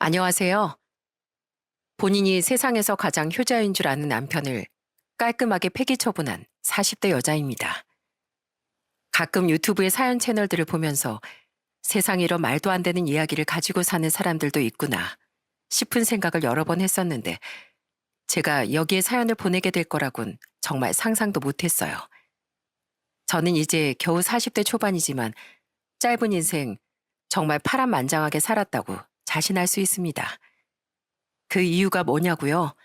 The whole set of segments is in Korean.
안녕하세요. 본인이 세상에서 가장 효자인 줄 아는 남편을 깔끔하게 폐기 처분한 40대 여자입니다. 가끔 유튜브의 사연 채널들을 보면서 세상에 이런 말도 안 되는 이야기를 가지고 사는 사람들도 있구나 싶은 생각을 여러 번 했었는데 제가 여기에 사연을 보내게 될 거라곤 정말 상상도 못했어요. 저는 이제 겨우 40대 초반이지만 짧은 인생 정말 파란만장하게 살았다고 자신할 수 있습니다. 그 이유가 뭐냐고요?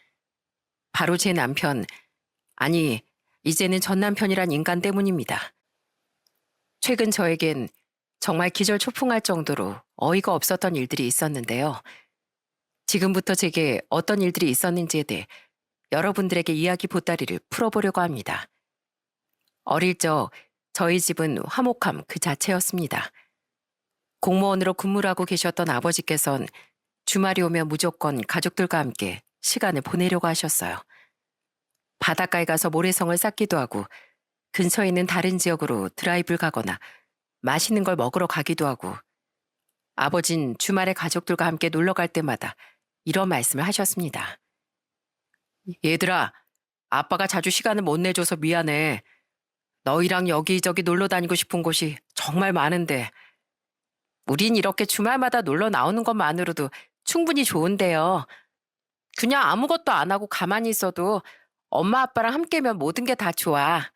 바로 제 남편, 아니, 이제는 전 남편이란 인간 때문입니다. 최근 저에겐 정말 기절초풍할 정도로 어이가 없었던 일들이 있었는데요. 지금부터 제게 어떤 일들이 있었는지에 대해 여러분들에게 이야기 보따리를 풀어보려고 합니다. 어릴 적 저희 집은 화목함 그 자체였습니다. 공무원으로 근무를 하고 계셨던 아버지께선 주말이 오면 무조건 가족들과 함께 시간을 보내려고 하셨어요. 바닷가에 가서 모래성을 쌓기도 하고 근처에 있는 다른 지역으로 드라이브를 가거나 맛있는 걸 먹으러 가기도 하고 아버진 주말에 가족들과 함께 놀러 갈 때마다 이런 말씀을 하셨습니다. 얘들아, 아빠가 자주 시간을 못 내줘서 미안해. 너희랑 여기저기 놀러 다니고 싶은 곳이 정말 많은데 우린 이렇게 주말마다 놀러 나오는 것만으로도 충분히 좋은데요. 그냥 아무것도 안 하고 가만히 있어도 엄마 아빠랑 함께면 모든 게 다 좋아.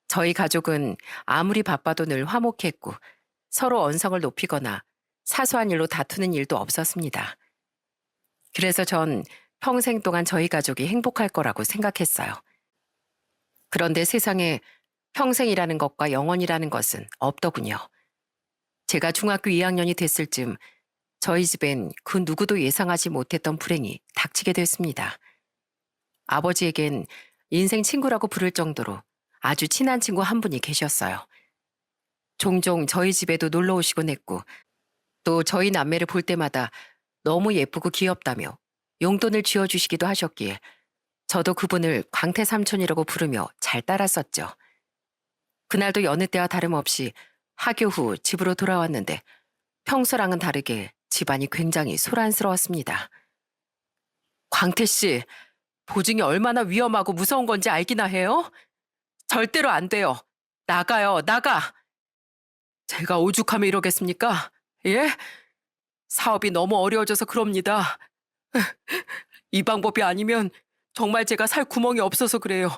저희 가족은 아무리 바빠도 늘 화목했고 서로 언성을 높이거나 사소한 일로 다투는 일도 없었습니다. 그래서 전 평생 동안 저희 가족이 행복할 거라고 생각했어요. 그런데 세상에 평생이라는 것과 영원이라는 것은 없더군요. 제가 중학교 2학년이 됐을 즈음 저희 집엔 그 누구도 예상하지 못했던 불행이 닥치게 됐습니다. 아버지에겐 인생 친구라고 부를 정도로 아주 친한 친구 한 분이 계셨어요. 종종 저희 집에도 놀러 오시곤 했고 또 저희 남매를 볼 때마다 너무 예쁘고 귀엽다며 용돈을 쥐어주시기도 하셨기에 저도 그분을 광태 삼촌이라고 부르며 잘 따랐었죠. 그날도 여느 때와 다름없이 하교 후 집으로 돌아왔는데 평소랑은 다르게 집안이 굉장히 소란스러웠습니다. 광태 씨, 보증이 얼마나 위험하고 무서운 건지 알기나 해요? 절대로 안 돼요. 나가요, 나가! 제가 오죽하면 이러겠습니까? 예? 사업이 너무 어려워져서 그럽니다. 이 방법이 아니면 정말 제가 살 구멍이 없어서 그래요.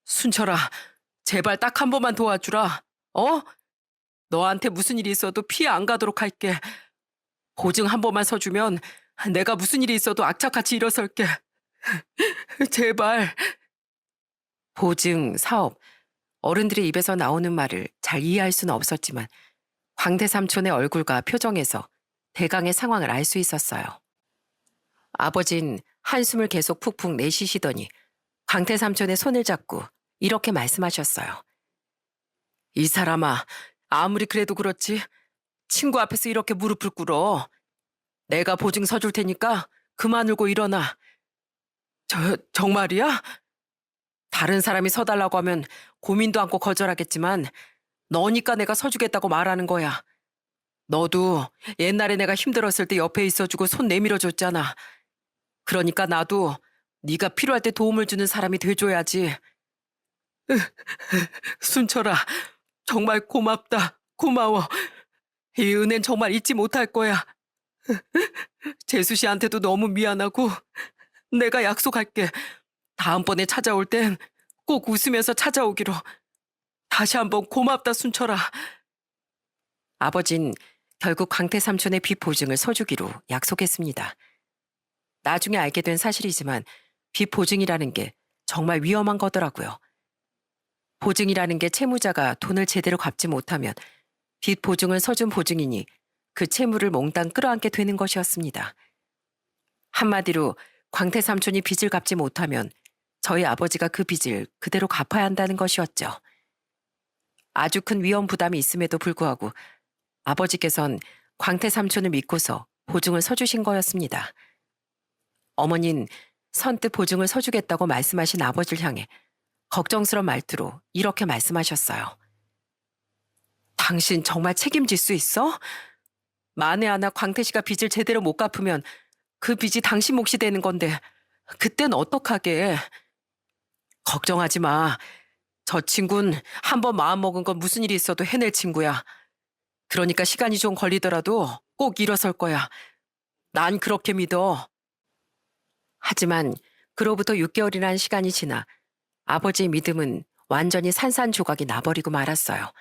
순철아, 제발 딱 한 번만 도와주라. 어? 너한테 무슨 일이 있어도 피해 안 가도록 할게. 보증 한 번만 서주면 내가 무슨 일이 있어도 악착같이 일어설게. 제발. 보증, 사업, 어른들의 입에서 나오는 말을 잘 이해할 수는 없었지만 광대 삼촌의 얼굴과 표정에서 대강의 상황을 알 수 있었어요. 아버진 한숨을 계속 푹푹 내쉬시더니 광태 삼촌의 손을 잡고 이렇게 말씀하셨어요. 이 사람아, 아무리 그래도 그렇지 친구 앞에서 이렇게 무릎을 꿇어. 내가 보증 서줄 테니까 그만 울고 일어나. 정말이야? 다른 사람이 서달라고 하면 고민도 않고 거절하겠지만 너니까 내가 서주겠다고 말하는 거야. 너도 옛날에 내가 힘들었을 때 옆에 있어주고 손 내밀어 줬잖아. 그러니까 나도 네가 필요할 때 도움을 주는 사람이 돼줘야지. 순철아, 정말 고맙다. 고마워. 이 은혜는 정말 잊지 못할 거야. 재수 씨한테도 너무 미안하고 내가 약속할게. 다음번에 찾아올 땐 꼭 웃으면서 찾아오기로. 다시 한번 고맙다, 순철아. 아버진 결국 광태 삼촌의 빚 보증을 서주기로 약속했습니다. 나중에 알게 된 사실이지만 빚 보증이라는 게 정말 위험한 거더라고요. 보증이라는 게 채무자가 돈을 제대로 갚지 못하면 빚 보증을 서준 보증인이 그 채무를 몽땅 끌어안게 되는 것이었습니다. 한마디로 광태 삼촌이 빚을 갚지 못하면 저희 아버지가 그 빚을 그대로 갚아야 한다는 것이었죠. 아주 큰 위험 부담이 있음에도 불구하고 아버지께선 광태 삼촌을 믿고서 보증을 서주신 거였습니다. 어머닌 선뜻 보증을 서주겠다고 말씀하신 아버지를 향해 걱정스러운 말투로 이렇게 말씀하셨어요. 당신 정말 책임질 수 있어? 만에 하나 광태 씨가 빚을 제대로 못 갚으면 그 빚이 당신 몫이 되는 건데 그땐 어떡하게. 걱정하지 마. 저 친구는 한 번 마음먹은 건 무슨 일이 있어도 해낼 친구야. 그러니까 시간이 좀 걸리더라도 꼭 일어설 거야. 난 그렇게 믿어. 하지만 그로부터 6개월이라는 시간이 지나 아버지의 믿음은 완전히 산산조각이 나버리고 말았어요.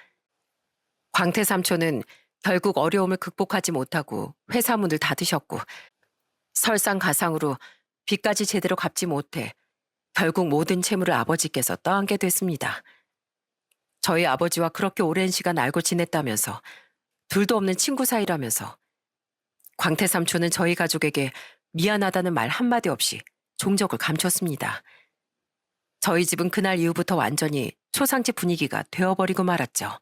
광태 삼촌은 결국 어려움을 극복하지 못하고 회사 문을 닫으셨고 설상가상으로 빚까지 제대로 갚지 못해 결국 모든 채무를 아버지께서 떠안게 됐습니다. 저희 아버지와 그렇게 오랜 시간 알고 지냈다면서 둘도 없는 친구 사이라면서 광태 삼촌은 저희 가족에게 미안하다는 말 한마디 없이 종적을 감췄습니다. 저희 집은 그날 이후부터 완전히 초상집 분위기가 되어버리고 말았죠.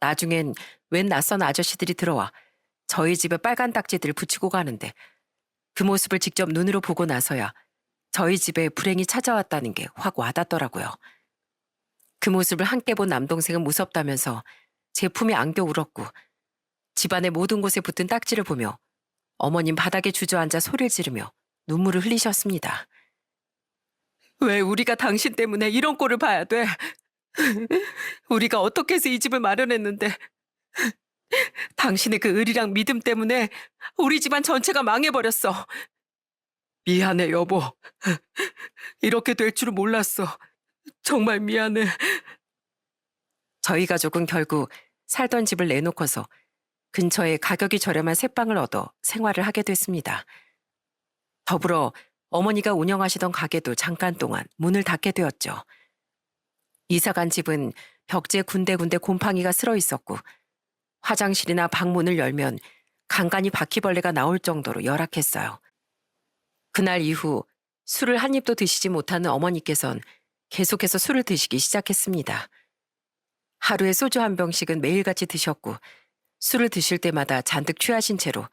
나중엔 웬 낯선 아저씨들이 들어와 저희 집에 빨간 딱지들을 붙이고 가는데 그 모습을 직접 눈으로 보고 나서야 저희 집에 불행이 찾아왔다는 게 확 와닿더라고요. 그 모습을 함께 본 남동생은 무섭다면서 제 품에 안겨 울었고 집안의 모든 곳에 붙은 딱지를 보며 어머님 바닥에 주저앉아 소리를 지르며 눈물을 흘리셨습니다. 왜 우리가 당신 때문에 이런 꼴을 봐야 돼? 우리가 어떻게 해서 이 집을 마련했는데 당신의 그 의리랑 믿음 때문에 우리 집안 전체가 망해버렸어. 미안해 여보. 이렇게 될 줄은 몰랐어. 정말 미안해. 저희 가족은 결국 살던 집을 내놓고서 근처에 가격이 저렴한 새방을 얻어 생활을 하게 됐습니다. 더불어 어머니가 운영하시던 가게도 잠깐 동안 문을 닫게 되었죠. 이사간 집은 벽지에 군데군데 곰팡이가 쓸어 있었고 화장실이나 방문을 열면 간간이 바퀴벌레가 나올 정도로 열악했어요. 그날 이후 술을 한 입도 드시지 못하는 어머니께선 계속해서 술을 드시기 시작했습니다. 하루에 소주 한 병씩은 매일같이 드셨고 술을 드실 때마다 잔뜩 취하신 채로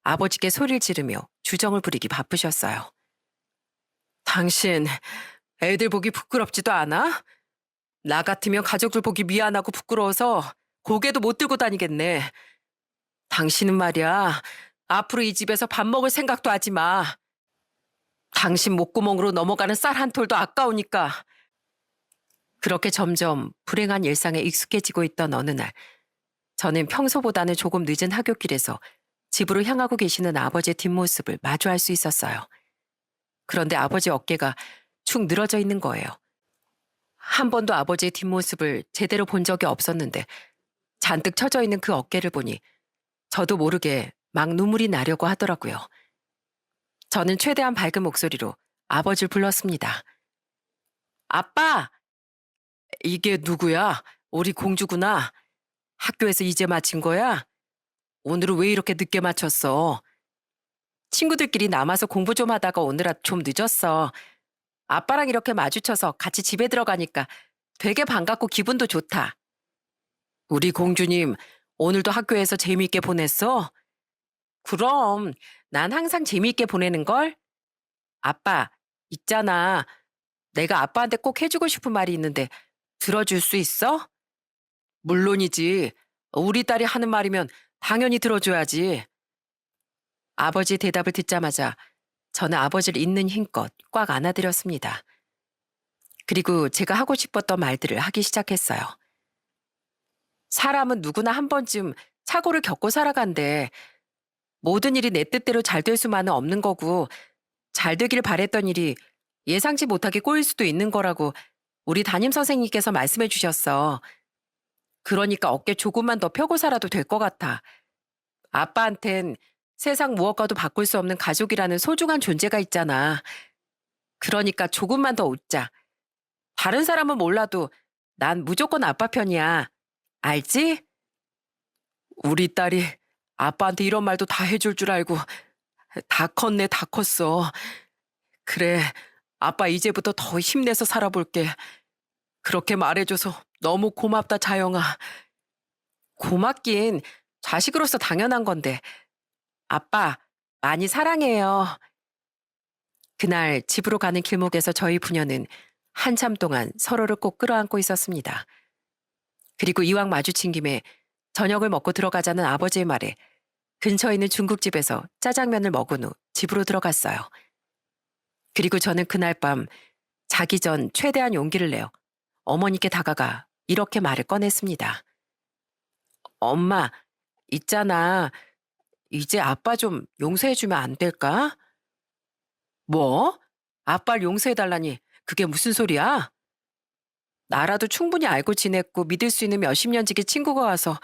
아버지께 소리를 지르며 주정을 부리기 바쁘셨어요. 당신 애들 보기 부끄럽지도 않아? 나 같으면 가족들 보기 미안하고 부끄러워서 고개도 못 들고 다니겠네. 당신은 말이야, 앞으로 이 집에서 밥 먹을 생각도 하지 마. 당신 목구멍으로 넘어가는 쌀 한 톨도 아까우니까. 그렇게 점점 불행한 일상에 익숙해지고 있던 어느 날, 저는 평소보다는 조금 늦은 하굣길에서 집으로 향하고 계시는 아버지의 뒷모습을 마주할 수 있었어요. 그런데 아버지 어깨가 축 늘어져 있는 거예요. 한 번도 아버지의 뒷모습을 제대로 본 적이 없었는데 잔뜩 처져 있는 그 어깨를 보니 저도 모르게 막 눈물이 나려고 하더라고요. 저는 최대한 밝은 목소리로 아버지를 불렀습니다. 아빠! 이게 누구야? 우리 공주구나. 학교에서 이제 마친 거야? 오늘은 왜 이렇게 늦게 마쳤어? 친구들끼리 남아서 공부 좀 하다가 오느라 좀 늦었어. 아빠랑 이렇게 마주쳐서 같이 집에 들어가니까 되게 반갑고 기분도 좋다. 우리 공주님, 오늘도 학교에서 재미있게 보냈어? 그럼, 난 항상 재미있게 보내는걸? 아빠, 있잖아. 내가 아빠한테 꼭 해주고 싶은 말이 있는데 들어줄 수 있어? 물론이지. 우리 딸이 하는 말이면 당연히 들어줘야지. 아버지의 대답을 듣자마자 저는 아버지를 있는 힘껏 꽉 안아드렸습니다. 그리고 제가 하고 싶었던 말들을 하기 시작했어요. 사람은 누구나 한 번쯤 사고를 겪고 살아간대. 모든 일이 내 뜻대로 잘 될 수만은 없는 거고 잘 되길 바랬던 일이 예상치 못하게 꼬일 수도 있는 거라고 우리 담임 선생님께서 말씀해 주셨어. 그러니까 어깨 조금만 더 펴고 살아도 될 것 같아. 아빠한텐 세상 무엇과도 바꿀 수 없는 가족이라는 소중한 존재가 있잖아. 그러니까 조금만 더 웃자. 다른 사람은 몰라도 난 무조건 아빠 편이야. 알지? 우리 딸이 아빠한테 이런 말도 다 해줄 줄 알고 다 컸네, 다 컸어. 그래, 아빠 이제부터 더 힘내서 살아볼게. 그렇게 말해줘서 너무 고맙다, 자영아. 고맙긴 자식으로서 당연한 건데. 아빠, 많이 사랑해요. 그날 집으로 가는 길목에서 저희 부녀는 한참 동안 서로를 꼭 끌어안고 있었습니다. 그리고 이왕 마주친 김에 저녁을 먹고 들어가자는 아버지의 말에 근처에 있는 중국집에서 짜장면을 먹은 후 집으로 들어갔어요. 그리고 저는 그날 밤 자기 전 최대한 용기를 내어 어머니께 다가가 이렇게 말을 꺼냈습니다. 엄마, 있잖아. 이제 아빠 좀 용서해주면 안 될까? 뭐? 아빠를 용서해달라니 그게 무슨 소리야? 나라도 충분히 알고 지냈고 믿을 수 있는 몇십 년 지기 친구가 와서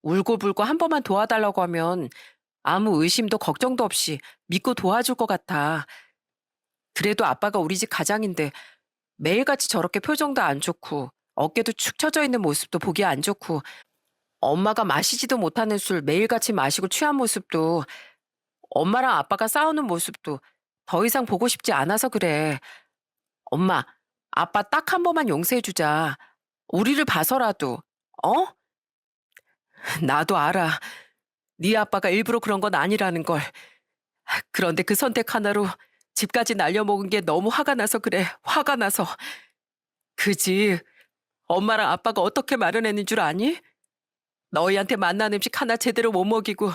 울고불고 한 번만 도와달라고 하면 아무 의심도 걱정도 없이 믿고 도와줄 것 같아. 그래도 아빠가 우리 집 가장인데 매일같이 저렇게 표정도 안 좋고 어깨도 축 처져 있는 모습도 보기 안 좋고 엄마가 마시지도 못하는 술 매일같이 마시고 취한 모습도 엄마랑 아빠가 싸우는 모습도 더 이상 보고 싶지 않아서 그래. 엄마, 아빠 딱 한 번만 용서해주자. 우리를 봐서라도, 어? 나도 알아. 네 아빠가 일부러 그런 건 아니라는 걸. 그런데 그 선택 하나로 집까지 날려먹은 게 너무 화가 나서 그래. 화가 나서. 그지? 엄마랑 아빠가 어떻게 마련했는 줄 아니? 너희한테 맛난 음식 하나 제대로 못 먹이고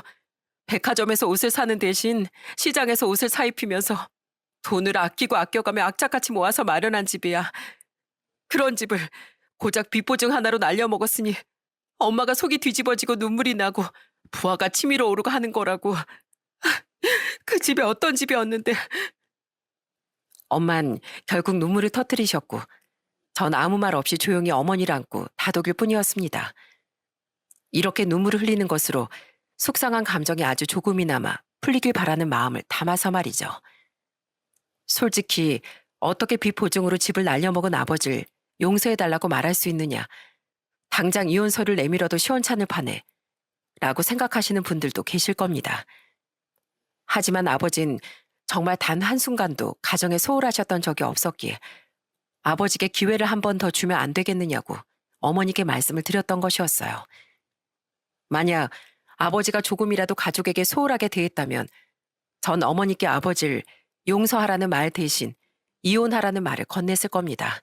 백화점에서 옷을 사는 대신 시장에서 옷을 사입히면서 돈을 아끼고 아껴가며 악착같이 모아서 마련한 집이야. 그런 집을 고작 빚보증 하나로 날려먹었으니 엄마가 속이 뒤집어지고 눈물이 나고 부하가 치밀어 오르고 하는 거라고. 그 집이 어떤 집이었는데. 엄만 결국 눈물을 터뜨리셨고 전 아무 말 없이 조용히 어머니를 안고 다독일 뿐이었습니다. 이렇게 눈물을 흘리는 것으로 속상한 감정이 아주 조금이나마 풀리길 바라는 마음을 담아서 말이죠. 솔직히 어떻게 빚보증으로 집을 날려먹은 아버지를 용서해달라고 말할 수 있느냐. 당장 이혼서를 내밀어도 시원찮을 판에 라고 생각하시는 분들도 계실 겁니다. 하지만 아버진 정말 단 한순간도 가정에 소홀하셨던 적이 없었기에 아버지께 기회를 한 번 더 주면 안 되겠느냐고 어머니께 말씀을 드렸던 것이었어요. 만약 아버지가 조금이라도 가족에게 소홀하게 대했다면 전 어머니께 아버지를 용서하라는 말 대신 이혼하라는 말을 건넸을 겁니다.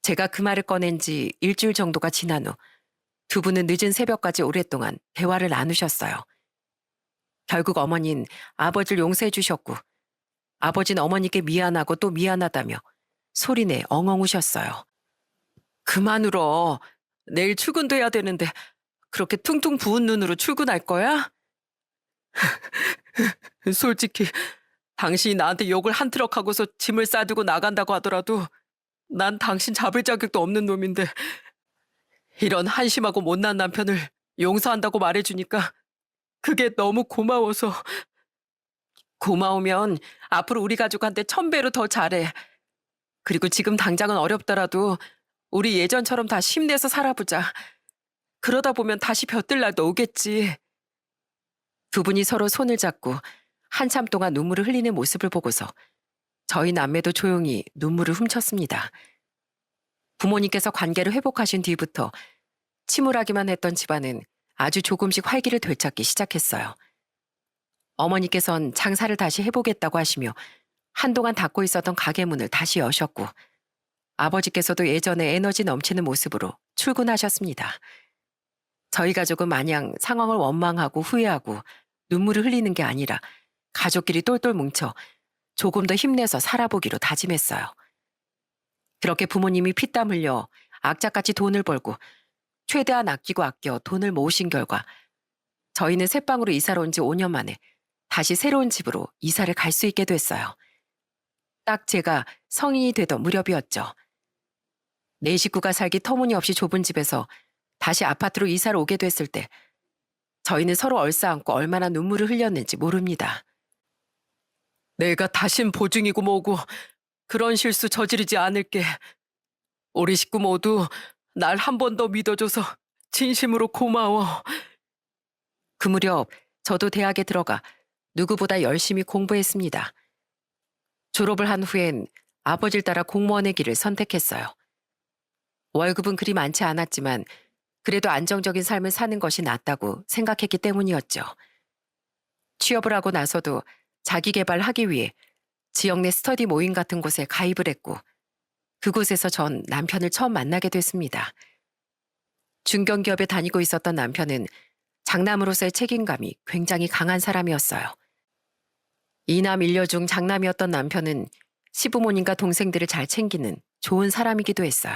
제가 그 말을 꺼낸 지 일주일 정도가 지난 후 두 분은 늦은 새벽까지 오랫동안 대화를 나누셨어요. 결국 어머니는 아버지를 용서해 주셨고 아버지는 어머니께 미안하고 또 미안하다며 소리내 엉엉 우셨어요. 그만 울어. 내일 출근도 해야 되는데 그렇게 퉁퉁 부은 눈으로 출근할 거야? 솔직히 당신이 나한테 욕을 한 트럭 하고서 짐을 싸두고 나간다고 하더라도 난 당신 잡을 자격도 없는 놈인데 이런 한심하고 못난 남편을 용서한다고 말해주니까 그게 너무 고마워서. 고마우면 앞으로 우리 가족한테 1000배로 더 잘해. 그리고 지금 당장은 어렵더라도 우리 예전처럼 다시 힘내서 살아보자. 그러다 보면 다시 벼뜰 날도 오겠지. 두 분이 서로 손을 잡고 한참 동안 눈물을 흘리는 모습을 보고서 저희 남매도 조용히 눈물을 훔쳤습니다. 부모님께서 관계를 회복하신 뒤부터 침울하기만 했던 집안은 아주 조금씩 활기를 되찾기 시작했어요. 어머니께선 장사를 다시 해보겠다고 하시며 한동안 닫고 있었던 가게 문을 다시 여셨고 아버지께서도 예전에 에너지 넘치는 모습으로 출근하셨습니다. 저희 가족은 마냥 상황을 원망하고 후회하고 눈물을 흘리는 게 아니라 가족끼리 똘똘 뭉쳐 조금 더 힘내서 살아보기로 다짐했어요. 그렇게 부모님이 피땀 흘려 악착같이 돈을 벌고 최대한 아끼고 아껴 돈을 모으신 결과 저희는 새방으로 이사를 온 지 5년 만에 다시 새로운 집으로 이사를 갈 수 있게 됐어요. 딱 제가 성인이 되던 무렵이었죠. 네 식구가 살기 터무니없이 좁은 집에서 다시 아파트로 이사를 오게 됐을 때 저희는 서로 얼싸안고 얼마나 눈물을 흘렸는지 모릅니다. 내가 다신 보증이고 뭐고 그런 실수 저지르지 않을게. 우리 식구 모두 날 한 번 더 믿어줘서 진심으로 고마워. 그 무렵 저도 대학에 들어가 누구보다 열심히 공부했습니다. 졸업을 한 후엔 아버지를 따라 공무원의 길을 선택했어요. 월급은 그리 많지 않았지만 그래도 안정적인 삶을 사는 것이 낫다고 생각했기 때문이었죠. 취업을 하고 나서도 자기 개발하기 위해 지역 내 스터디 모임 같은 곳에 가입을 했고 그곳에서 전 남편을 처음 만나게 됐습니다. 중견기업에 다니고 있었던 남편은 장남으로서의 책임감이 굉장히 강한 사람이었어요. 이남 일녀 중 장남이었던 남편은 시부모님과 동생들을 잘 챙기는 좋은 사람이기도 했어요.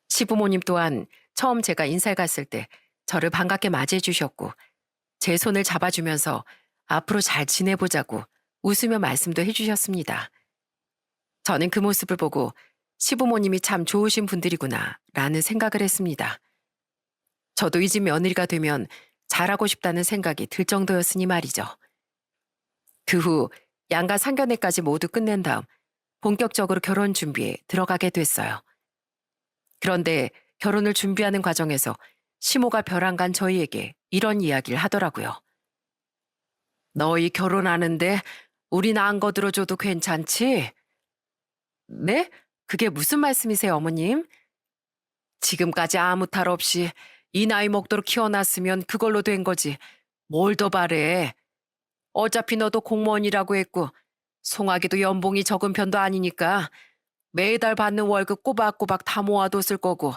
시부모님 또한 처음 제가 인사를 갔을 때 저를 반갑게 맞이해 주셨고 제 손을 잡아주면서 앞으로 잘 지내보자고 웃으며 말씀도 해주셨습니다. 저는 그 모습을 보고 시부모님이 참 좋으신 분들이구나 라는 생각을 했습니다. 저도 이 집 며느리가 되면 잘하고 싶다는 생각이 들 정도였으니 말이죠. 그 후 양가 상견례까지 모두 끝낸 다음 본격적으로 결혼 준비에 들어가게 됐어요. 그런데 결혼을 준비하는 과정에서 시모가 벼랑간 저희에게 이런 이야기를 하더라고요. 너희 결혼하는데 우리나 안 거들어줘도 괜찮지? 네? 그게 무슨 말씀이세요, 어머님? 지금까지 아무 탈 없이 이 나이 먹도록 키워놨으면 그걸로 된 거지. 뭘 더 바래? 어차피 너도 공무원이라고 했고 송아기도 연봉이 적은 편도 아니니까 매달 받는 월급 꼬박꼬박 다 모아뒀을 거고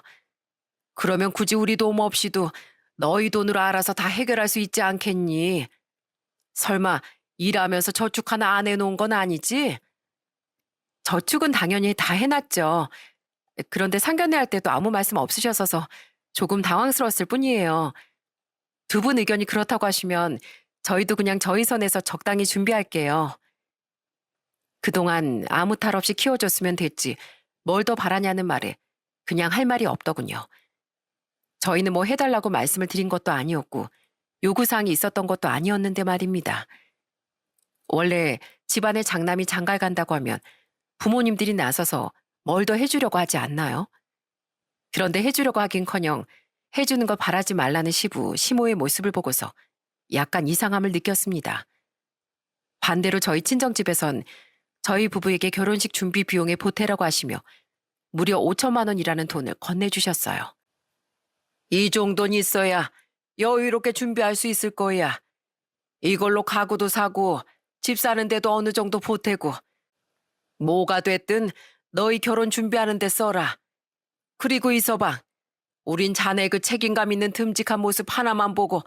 그러면 굳이 우리 도움 없이도 너희 돈으로 알아서 다 해결할 수 있지 않겠니? 설마 일하면서 저축 하나 안 해놓은 건 아니지? 저축은 당연히 다 해놨죠. 그런데 상견례 할 때도 아무 말씀 없으셔서 조금 당황스러웠을 뿐이에요. 두 분 의견이 그렇다고 하시면 저희도 그냥 저희 선에서 적당히 준비할게요. 그동안 아무 탈 없이 키워줬으면 됐지 뭘 더 바라냐는 말에 그냥 할 말이 없더군요. 저희는 뭐 해달라고 말씀을 드린 것도 아니었고 요구사항이 있었던 것도 아니었는데 말입니다. 원래 집안에 장남이 장가를 간다고 하면 부모님들이 나서서 뭘 더 해주려고 하지 않나요? 그런데 해주려고 하긴커녕 해주는 걸 바라지 말라는 시부, 시모의 모습을 보고서 약간 이상함을 느꼈습니다. 반대로 저희 친정집에선 저희 부부에게 결혼식 준비 비용에 보태라고 하시며 무려 5천만 원이라는 돈을 건네주셨어요. 이 정도는 있어야 여유롭게 준비할 수 있을 거야. 이걸로 가구도 사고 집 사는 데도 어느 정도 보태고 뭐가 됐든 너희 결혼 준비하는 데 써라. 그리고 이서방, 우린 자네 그 책임감 있는 듬직한 모습 하나만 보고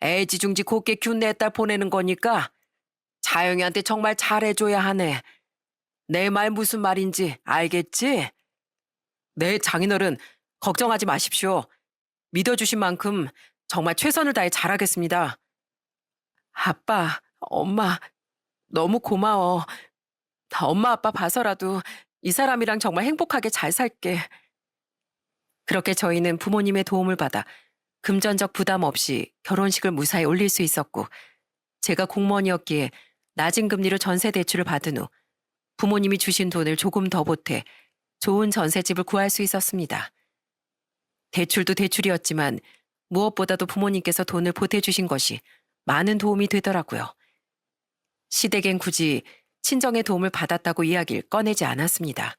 애지중지 곱게 균 내 딸 보내는 거니까 자영이한테 정말 잘해줘야 하네. 내 말 무슨 말인지 알겠지? 네, 장인어른 걱정하지 마십시오. 믿어주신 만큼 정말 최선을 다해 잘하겠습니다. 아빠, 엄마 너무 고마워. 다 엄마 아빠 봐서라도 이 사람이랑 정말 행복하게 잘 살게. 그렇게 저희는 부모님의 도움을 받아 금전적 부담 없이 결혼식을 무사히 올릴 수 있었고 제가 공무원이었기에 낮은 금리로 전세 대출을 받은 후 부모님이 주신 돈을 조금 더 보태 좋은 전세집을 구할 수 있었습니다. 대출도 대출이었지만 무엇보다도 부모님께서 돈을 보태주신 것이 많은 도움이 되더라고요. 시댁엔 굳이 친정의 도움을 받았다고 이야기를 꺼내지 않았습니다.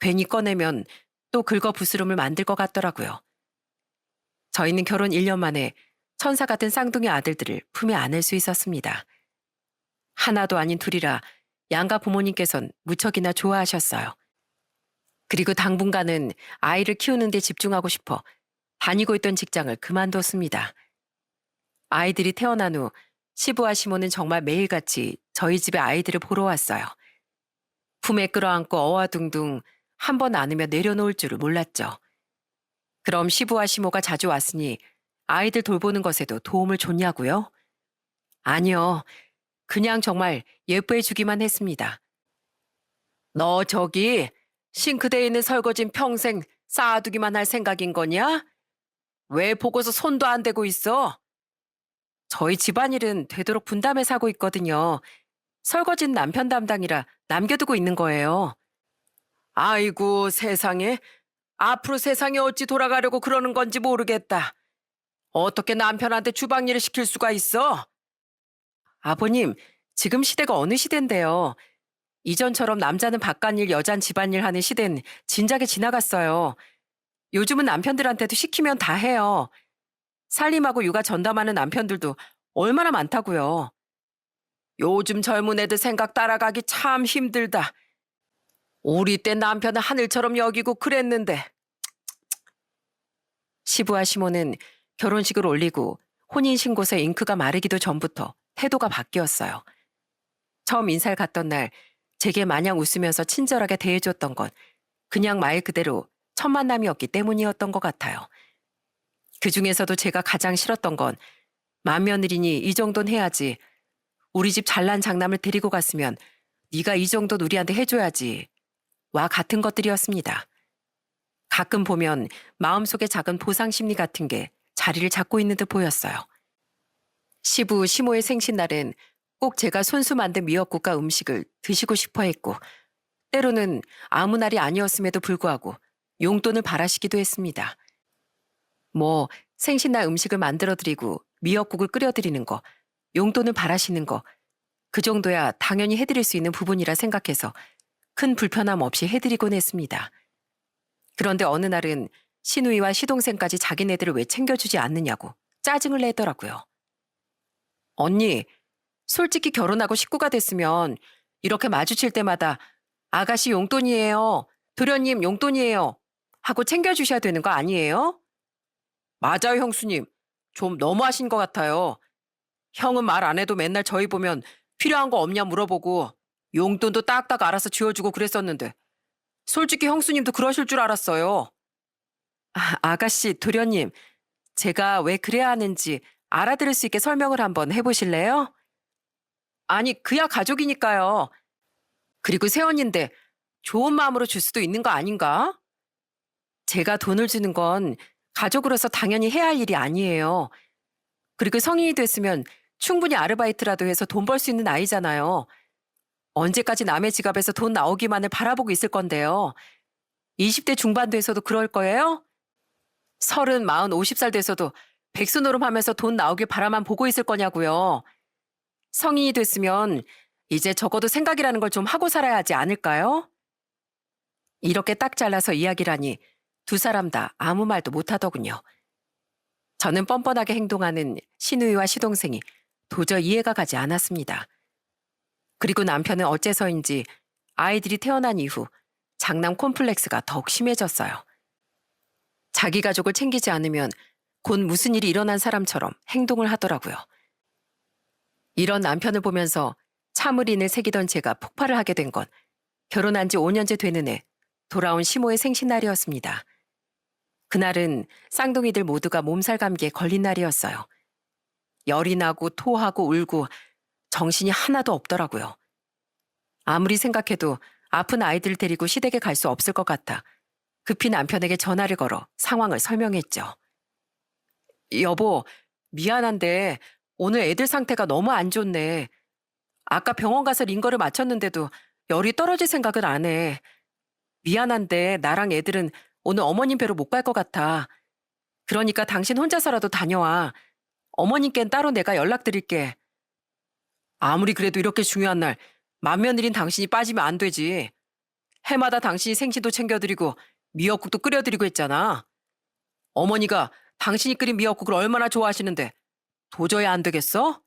괜히 꺼내면 또 긁어 부스럼을 만들 것 같더라고요. 저희는 결혼 1년 만에 천사 같은 쌍둥이 아들들을 품에 안을 수 있었습니다. 하나도 아닌 둘이라 양가 부모님께선 무척이나 좋아하셨어요. 그리고 당분간은 아이를 키우는 데 집중하고 싶어 다니고 있던 직장을 그만뒀습니다. 아이들이 태어난 후 시부와 시모는 정말 매일같이 저희 집에 아이들을 보러 왔어요. 품에 끌어안고 어와둥둥 한 번 안으며 내려놓을 줄을 몰랐죠. 그럼 시부와 시모가 자주 왔으니 아이들 돌보는 것에도 도움을 줬냐고요? 아니요. 그냥 정말 예뻐해 주기만 했습니다. 너 저기 싱크대에 있는 설거지는 평생 쌓아두기만 할 생각인 거냐? 왜 보고서 손도 안 대고 있어? 저희 집안일은 되도록 분담해서 하고 있거든요. 설거지는 남편 담당이라 남겨두고 있는 거예요. 아이고 세상에. 앞으로 세상이 어찌 돌아가려고 그러는 건지 모르겠다. 어떻게 남편한테 주방일을 시킬 수가 있어? 아버님, 지금 시대가 어느 시대인데요. 이전처럼 남자는 바깥일, 여잔 집안일 하는 시대는 진작에 지나갔어요. 요즘은 남편들한테도 시키면 다 해요. 살림하고 육아 전담하는 남편들도 얼마나 많다고요. 요즘 젊은 애들 생각 따라가기 참 힘들다. 우리 때 남편은 하늘처럼 여기고 그랬는데. 시부와 시모는 결혼식을 올리고 혼인신고서에 잉크가 마르기도 전부터 태도가 바뀌었어요. 처음 인사를 갔던 날 제게 마냥 웃으면서 친절하게 대해줬던 건 그냥 말 그대로 첫 만남이었기 때문이었던 것 같아요. 그중에서도 제가 가장 싫었던 건 맏며느리니 이 정도는 해야지. 우리 집 잘난 장남을 데리고 갔으면 네가 이 정도는 우리한테 해줘야지. 와 같은 것들이었습니다. 가끔 보면 마음속에 작은 보상 심리 같은 게 자리를 잡고 있는 듯 보였어요. 시부, 시모의 생신날엔 꼭 제가 손수 만든 미역국과 음식을 드시고 싶어 했고, 때로는 아무 날이 아니었음에도 불구하고 용돈을 바라시기도 했습니다. 뭐 생신날 음식을 만들어드리고 미역국을 끓여드리는 거, 용돈을 바라시는 거, 그 정도야 당연히 해드릴 수 있는 부분이라 생각해서 큰 불편함 없이 해드리곤 했습니다. 그런데 어느 날은 시누이와 시동생까지 자기네들을 왜 챙겨주지 않느냐고 짜증을 내더라고요. 언니, 솔직히 결혼하고 식구가 됐으면 이렇게 마주칠 때마다 아가씨 용돈이에요, 도련님 용돈이에요 하고 챙겨주셔야 되는 거 아니에요? 맞아요, 형수님. 좀 너무하신 것 같아요. 형은 말 안 해도 맨날 저희 보면 필요한 거 없냐 물어보고 용돈도 딱딱 알아서 쥐어주고 그랬었는데 솔직히 형수님도 그러실 줄 알았어요. 아가씨, 도련님, 제가 왜 그래야 하는지 알아들을 수 있게 설명을 한번 해보실래요? 아니, 그야 가족이니까요. 그리고 새언니인데 좋은 마음으로 줄 수도 있는 거 아닌가? 제가 돈을 주는 건 가족으로서 당연히 해야 할 일이 아니에요. 그리고 성인이 됐으면 충분히 아르바이트라도 해서 돈 벌 수 있는 나이잖아요. 언제까지 남의 지갑에서 돈 나오기만을 바라보고 있을 건데요. 20대 중반 돼서도 그럴 거예요? 30, 40, 50살 돼서도 백수노름 하면서 돈 나오길 바라만 보고 있을 거냐고요. 성인이 됐으면 이제 적어도 생각이라는 걸 좀 하고 살아야 하지 않을까요? 이렇게 딱 잘라서 이야기라니 두 사람 다 아무 말도 못하더군요. 저는 뻔뻔하게 행동하는 시누이와 시동생이 도저히 이해가 가지 않았습니다. 그리고 남편은 어째서인지 아이들이 태어난 이후 장남 콤플렉스가 더욱 심해졌어요. 자기 가족을 챙기지 않으면 곧 무슨 일이 일어난 사람처럼 행동을 하더라고요. 이런 남편을 보면서 참을인을 새기던 제가 폭발을 하게 된 건 결혼한 지 5년째 되는 해 돌아온 시모의 생신날이었습니다. 그날은 쌍둥이들 모두가 몸살 감기에 걸린 날이었어요. 열이 나고 토하고 울고 정신이 하나도 없더라고요. 아무리 생각해도 아픈 아이들 데리고 시댁에 갈 수 없을 것 같아 급히 남편에게 전화를 걸어 상황을 설명했죠. 여보, 미안한데 오늘 애들 상태가 너무 안 좋네. 아까 병원 가서 링거를 맞췄는데도 열이 떨어질 생각은 안 해. 미안한데 나랑 애들은 오늘 어머님 뵈러 못 갈 것 같아. 그러니까 당신 혼자서라도 다녀와. 어머님께는 따로 내가 연락드릴게. 아무리 그래도 이렇게 중요한 날 맏며느린 당신이 빠지면 안 되지. 해마다 당신이 생신도 챙겨드리고 미역국도 끓여드리고 했잖아. 어머니가 당신이 끓인 미역국을 얼마나 좋아하시는데 도저히 안 되겠어?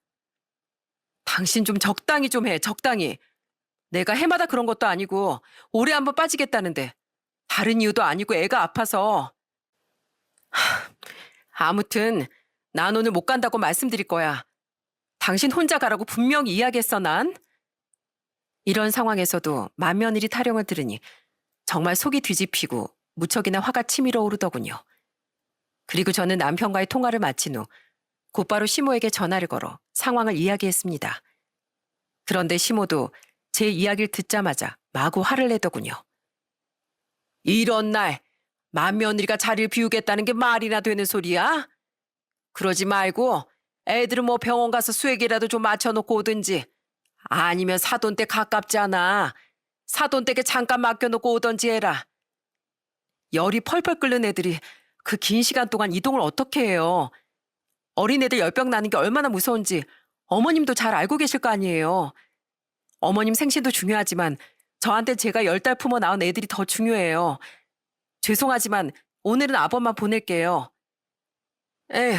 당신 좀 적당히 좀 해, 적당히. 내가 해마다 그런 것도 아니고 올해 한번 빠지겠다는데 다른 이유도 아니고 애가 아파서. 아무튼 난 오늘 못 간다고 말씀드릴 거야. 당신 혼자 가라고 분명히 이야기했어, 난. 이런 상황에서도 맏며느리 타령을 들으니 정말 속이 뒤집히고 무척이나 화가 치밀어 오르더군요. 그리고 저는 남편과의 통화를 마친 후 곧바로 시모에게 전화를 걸어 상황을 이야기했습니다. 그런데 시모도 제 이야기를 듣자마자 마구 화를 내더군요. 이런 날 맏며느리가 자리를 비우겠다는 게 말이나 되는 소리야? 그러지 말고 애들은 뭐 병원 가서 수액이라도 좀 맞춰놓고 오든지 아니면 사돈댁 가깝잖아. 사돈댁에 잠깐 맡겨놓고 오던지 해라. 열이 펄펄 끓는 애들이 그 긴 시간 동안 이동을 어떻게 해요? 어린애들 열병 나는 게 얼마나 무서운지 어머님도 잘 알고 계실 거 아니에요. 어머님 생신도 중요하지만 저한테 제가 10달 품어 낳은 애들이 더 중요해요. 죄송하지만 오늘은 아범만 보낼게요. 에휴,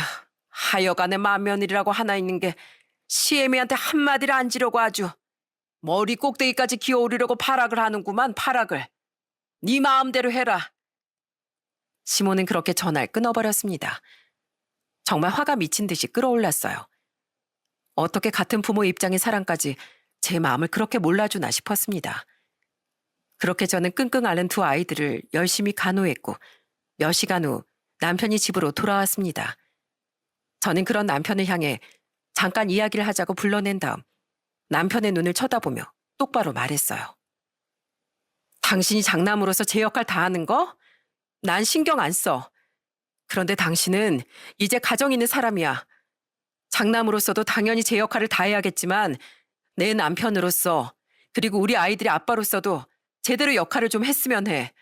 하여간에 맏며느리라고 하나 있는 게 시애미한테 한마디를 안 지려고 아주 머리 꼭대기까지 기어오르려고 파락을 하는구만, 파락을. 네 마음대로 해라. 시모는 그렇게 전화를 끊어버렸습니다. 정말 화가 미친 듯이 끌어올랐어요. 어떻게 같은 부모 입장의 사람까지 제 마음을 그렇게 몰라주나 싶었습니다. 그렇게 저는 끙끙 앓는 두 아이들을 열심히 간호했고 몇 시간 후 남편이 집으로 돌아왔습니다. 저는 그런 남편을 향해 잠깐 이야기를 하자고 불러낸 다음 남편의 눈을 쳐다보며 똑바로 말했어요. 당신이 장남으로서 제 역할 다 하는 거? 난 신경 안 써. 그런데 당신은 이제 가정 있는 사람이야. 장남으로서도 당연히 제 역할을 다 해야겠지만 내 남편으로서 그리고 우리 아이들의 아빠로서도 제대로 역할을 좀 했으면 해.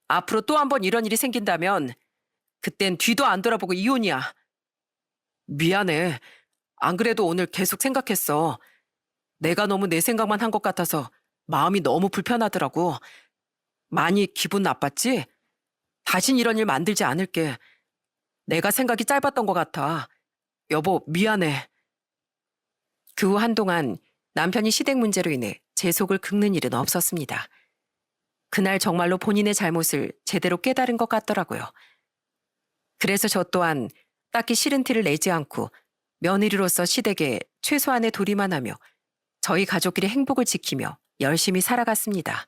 앞으로 또 한 번 이런 일이 생긴다면 그땐 뒤도 안 돌아보고 이혼이야. 미안해. 안 그래도 오늘 계속 생각했어. 내가 너무 내 생각만 한 것 같아서 마음이 너무 불편하더라고. 많이 기분 나빴지? 다신 이런 일 만들지 않을게. 내가 생각이 짧았던 것 같아. 여보, 미안해. 그 후 한동안 남편이 시댁 문제로 인해 제 속을 긁는 일은 없었습니다. 그날 정말로 본인의 잘못을 제대로 깨달은 것 같더라고요. 그래서 저 또한 딱히 싫은 티를 내지 않고 며느리로서 시댁에 최소한의 도리만 하며 저희 가족끼리 행복을 지키며 열심히 살아갔습니다.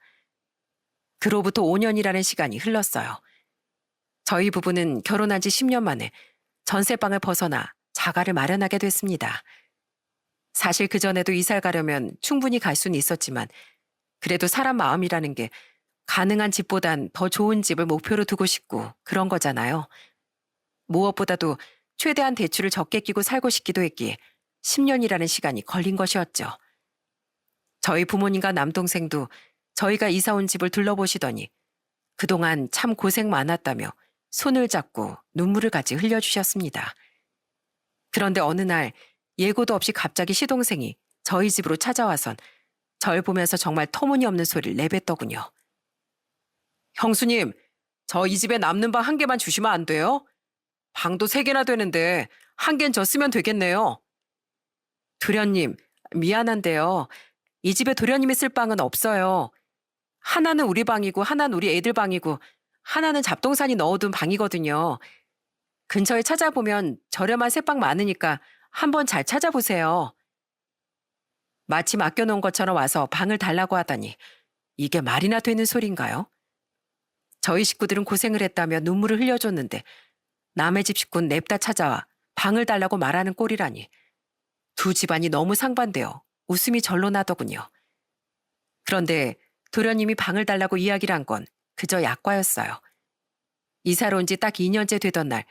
그로부터 5년이라는 시간이 흘렀어요. 저희 부부는 결혼한 지 10년 만에 전세방을 벗어나 자가를 마련하게 됐습니다. 사실 그전에도 이사를 가려면 충분히 갈 수는 있었지만 그래도 사람 마음이라는 게 가능한 집보단 더 좋은 집을 목표로 두고 싶고 그런 거잖아요. 무엇보다도 최대한 대출을 적게 끼고 살고 싶기도 했기에 10년이라는 시간이 걸린 것이었죠. 저희 부모님과 남동생도 저희가 이사 온 집을 둘러보시더니 그동안 참 고생 많았다며 손을 잡고 눈물을 같이 흘려주셨습니다. 그런데 어느 날 예고도 없이 갑자기 시동생이 저희 집으로 찾아와선 절 보면서 정말 터무니없는 소리를 내뱉더군요. 형수님, 저 이 집에 남는 방 한 개만 주시면 안 돼요? 방도 3개나 되는데 한 개는 저 쓰면 되겠네요. 도련님, 미안한데요. 이 집에 도련님이 쓸 방은 없어요. 하나는 우리 방이고 하나는 우리 애들 방이고 하나는 잡동사니 넣어둔 방이거든요. 근처에 찾아보면 저렴한 새방 많으니까 한번 잘 찾아보세요. 마치 맡겨놓은 것처럼 와서 방을 달라고 하다니 이게 말이나 되는 소린가요? 저희 식구들은 고생을 했다며 눈물을 흘려줬는데 남의 집 식구는 냅다 찾아와 방을 달라고 말하는 꼴이라니 두 집안이 너무 상반되어 웃음이 절로 나더군요. 그런데 도련님이 방을 달라고 이야기를 한 건 그저 약과였어요. 이사를 온 지 딱 2년째 되던 날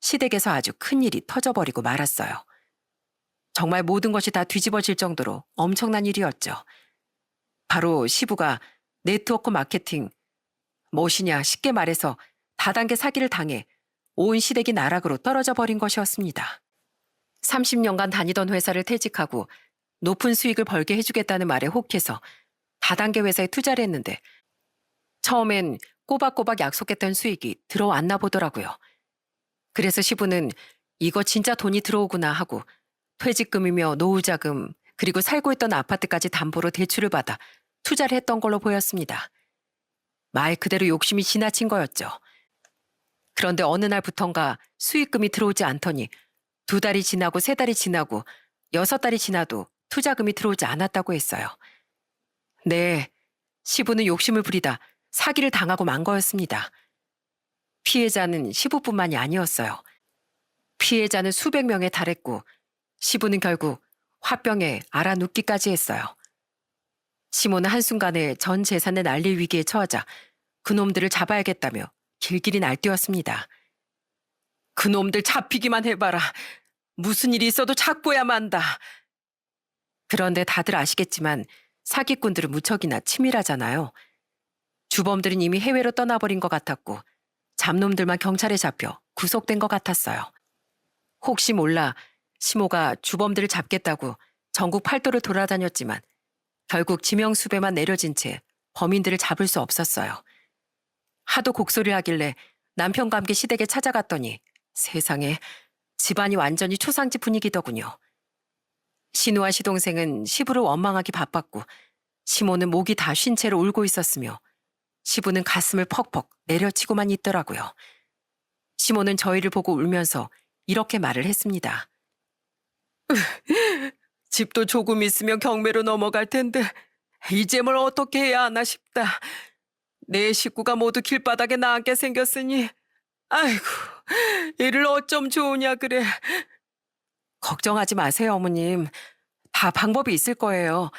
시댁에서 아주 큰일이 터져버리고 말았어요. 정말 모든 것이 다 뒤집어질 정도로 엄청난 일이었죠. 바로 시부가 네트워크 마케팅, 무엇이냐 쉽게 말해서 다단계 사기를 당해 온 시댁이 나락으로 떨어져 버린 것이었습니다. 30년간 다니던 회사를 퇴직하고 높은 수익을 벌게 해주겠다는 말에 혹해서 다단계 회사에 투자를 했는데 처음엔 꼬박꼬박 약속했던 수익이 들어왔나 보더라고요. 그래서 시부는 이거 진짜 돈이 들어오구나 하고 퇴직금이며 노후자금 그리고 살고 있던 아파트까지 담보로 대출을 받아 투자를 했던 걸로 보였습니다. 말 그대로 욕심이 지나친 거였죠. 그런데 어느 날부턴가 수익금이 들어오지 않더니 2달이 지나고 3달이 지나고 6달이 지나도 투자금이 들어오지 않았다고 했어요. 네, 시부는 욕심을 부리다 사기를 당하고 만 거였습니다. 피해자는 시부뿐만이 아니었어요. 피해자는 수백 명에 달했고 시부는 결국 화병에 알아눕기까지 했어요. 시모는 한순간에 전 재산을 날릴 위기에 처하자 그놈들을 잡아야겠다며 길길이 날뛰었습니다. 그놈들 잡히기만 해봐라. 무슨 일이 있어도 잡고야만 한다. 그런데 다들 아시겠지만 사기꾼들은 무척이나 치밀하잖아요. 주범들은 이미 해외로 떠나버린 것 같았고 잡놈들만 경찰에 잡혀 구속된 것 같았어요. 혹시 몰라 시모가 주범들을 잡겠다고 전국 팔도를 돌아다녔지만 결국 지명수배만 내려진 채 범인들을 잡을 수 없었어요. 하도 곡소리를 하길래 남편과 함께 시댁에 찾아갔더니 세상에 집안이 완전히 초상집 분위기더군요. 신우와 시동생은 시부를 원망하기 바빴고 시모는 목이 다 쉰 채로 울고 있었으며 시부는 가슴을 퍽퍽 내려치고만 있더라고요. 시모는 저희를 보고 울면서 이렇게 말을 했습니다. 집도 조금 있으면 경매로 넘어갈 텐데 이제 뭘 어떻게 해야 하나 싶다. 내 식구가 모두 길바닥에 나앉게 생겼으니 아이고 이를 어쩜 좋으냐 그래. 걱정하지 마세요 어머님. 다 방법이 있을 거예요.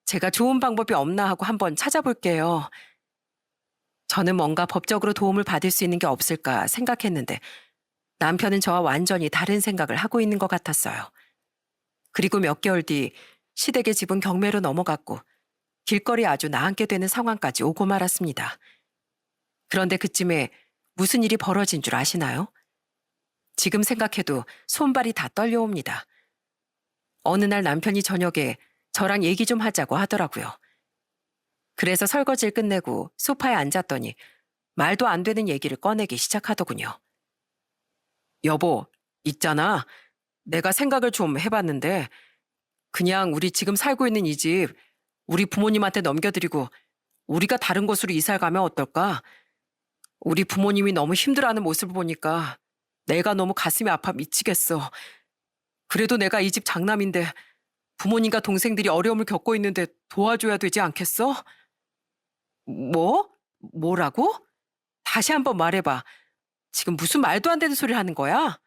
제가 좋은 방법이 없나 하고 한번 찾아볼게요. 저는 뭔가 법적으로 도움을 받을 수 있는 게 없을까 생각했는데 남편은 저와 완전히 다른 생각을 하고 있는 것 같았어요. 그리고 몇 개월 뒤 시댁의 집은 경매로 넘어갔고 길거리에 아주 나앉게 되는 상황까지 오고 말았습니다. 그런데 그쯤에 무슨 일이 벌어진 줄 아시나요? 지금 생각해도 손발이 다 떨려옵니다. 어느 날 남편이 저녁에 저랑 얘기 좀 하자고 하더라고요. 그래서 설거지를 끝내고 소파에 앉았더니 말도 안 되는 얘기를 꺼내기 시작하더군요. 여보, 있잖아. 내가 생각을 좀 해봤는데 그냥 우리 지금 살고 있는 이 집 우리 부모님한테 넘겨드리고 우리가 다른 곳으로 이사를 가면 어떨까? 우리 부모님이 너무 힘들어하는 모습을 보니까 내가 너무 가슴이 아파 미치겠어. 그래도 내가 이 집 장남인데 부모님과 동생들이 어려움을 겪고 있는데 도와줘야 되지 않겠어? 뭐? 뭐라고? 다시 한번 말해봐. 지금 무슨 말도 안 되는 소리를 하는 거야?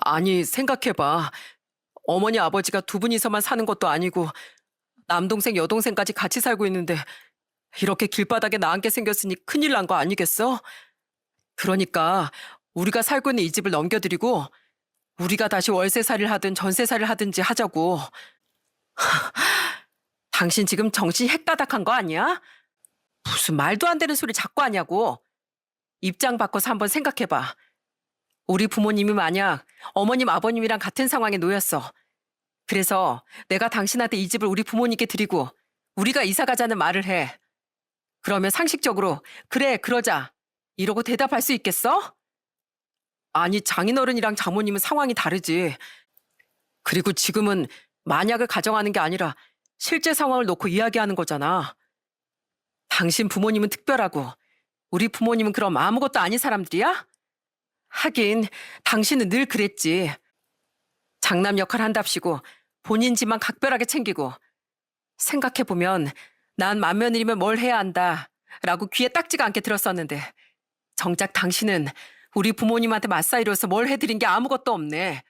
아니, 생각해봐. 어머니 아버지가 두 분이서만 사는 것도 아니고 남동생 여동생까지 같이 살고 있는데 이렇게 길바닥에 나앉게 생겼으니 큰일 난 거 아니겠어? 그러니까 우리가 살고 있는 이 집을 넘겨드리고 우리가 다시 월세살이를 하든 전세살이를 하든지 하자고. 당신 지금 정신이 핵가닥한 거 아니야? 무슨 말도 안 되는 소리 자꾸 하냐고. 입장 바꿔서 한번 생각해봐. 우리 부모님이 만약 어머님 아버님이랑 같은 상황에 놓였어. 그래서 내가 당신한테 이 집을 우리 부모님께 드리고 우리가 이사 가자는 말을 해. 그러면 상식적으로 그래 그러자 이러고 대답할 수 있겠어? 아니 장인어른이랑 장모님은 상황이 다르지. 그리고 지금은 만약을 가정하는 게 아니라 실제 상황을 놓고 이야기하는 거잖아. 당신 부모님은 특별하고 우리 부모님은 그럼 아무것도 아닌 사람들이야? 하긴 당신은 늘 그랬지. 장남 역할 한답시고 본인 집만 각별하게 챙기고 생각해보면 난 맏며느리면 뭘 해야 한다 라고 귀에 딱지가 않게 들었었는데 정작 당신은 우리 부모님한테 맞사이로서 뭘 해드린 게 아무것도 없네.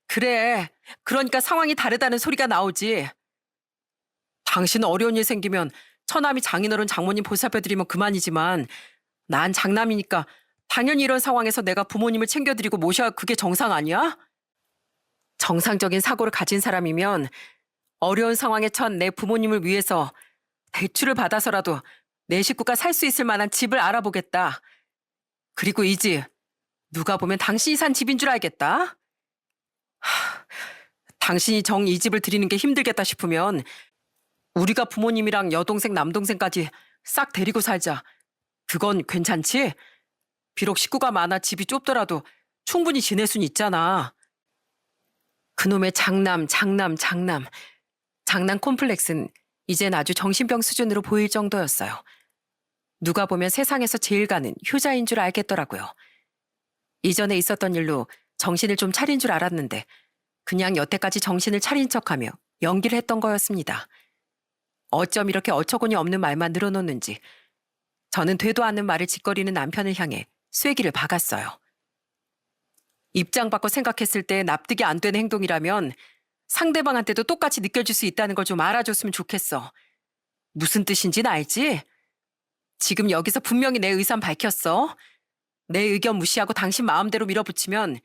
그래, 그러니까 상황이 다르다는 소리가 나오지. 당신은 어려운 일 생기면 처남이 장인어른 장모님 보살펴드리면 그만이지만 난 장남이니까 당연히 이런 상황에서 내가 부모님을 챙겨드리고 모셔야 그게 정상 아니야? 정상적인 사고를 가진 사람이면 어려운 상황에 처한 내 부모님을 위해서 대출을 받아서라도 내 식구가 살 수 있을 만한 집을 알아보겠다. 그리고 이 집, 누가 보면 당신이 산 집인 줄 알겠다. 당신이 정 이 집을 드리는 게 힘들겠다 싶으면 우리가 부모님이랑 여동생 남동생까지 싹 데리고 살자. 그건 괜찮지? 비록 식구가 많아 집이 좁더라도 충분히 지낼 순 있잖아. 그놈의 장남. 장남 콤플렉스는 이젠 아주 정신병 수준으로 보일 정도였어요. 누가 보면 세상에서 제일 가는 효자인 줄 알겠더라고요. 이전에 있었던 일로 정신을 좀 차린 줄 알았는데 그냥 여태까지 정신을 차린 척하며 연기를 했던 거였습니다. 어쩜 이렇게 어처구니 없는 말만 늘어놓는지 저는 되도 않는 말을 짓거리는 남편을 향해 쐐기를 박았어요. 입장 바꿔 생각했을 때 납득이 안 되는 행동이라면 상대방한테도 똑같이 느껴질 수 있다는 걸 좀 알아줬으면 좋겠어. 무슨 뜻인지는 알지? 지금 여기서 분명히 내 의사는 밝혔어. 내 의견 무시하고 당신 마음대로 밀어붙이면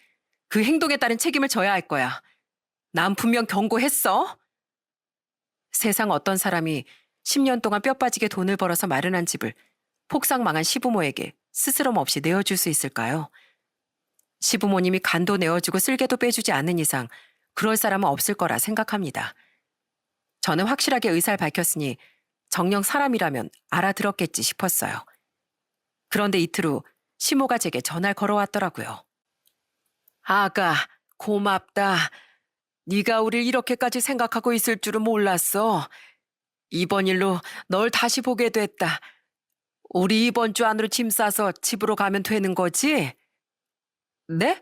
그 행동에 따른 책임을 져야 할 거야. 난 분명 경고했어. 세상 어떤 사람이 10년 동안 뼈 빠지게 돈을 벌어서 마련한 집을 폭삭 망한 시부모에게 스스럼 없이 내어줄 수 있을까요? 시부모님이 간도 내어주고 쓸개도 빼주지 않는 이상 그럴 사람은 없을 거라 생각합니다. 저는 확실하게 의사를 밝혔으니 정녕 사람이라면 알아들었겠지 싶었어요. 그런데 이틀 후 시모가 제게 전화를 걸어왔더라고요. 아가, 고맙다. 네가 우릴 이렇게까지 생각하고 있을 줄은 몰랐어. 이번 일로 널 다시 보게 됐다. 우리 이번 주 안으로 짐 싸서 집으로 가면 되는 거지? 네?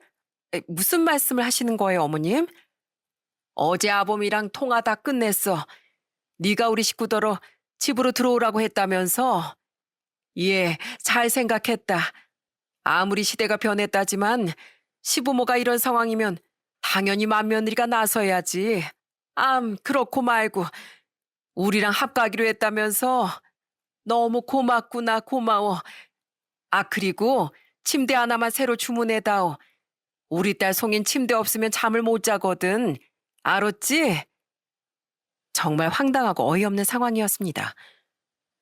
무슨 말씀을 하시는 거예요, 어머님? 어제 아범이랑 통화 다 끝냈어. 네가 우리 식구더러 집으로 들어오라고 했다면서? 예, 잘 생각했다. 아무리 시대가 변했다지만 시부모가 이런 상황이면 당연히 맏며느리가 나서야지. 그렇고 말고 우리랑 합가기로 했다면서? 너무 고맙구나, 고마워. 그리고 침대 하나만 새로 주문해다오. 우리 딸 송인 침대 없으면 잠을 못 자거든. 알았지? 정말 황당하고 어이없는 상황이었습니다.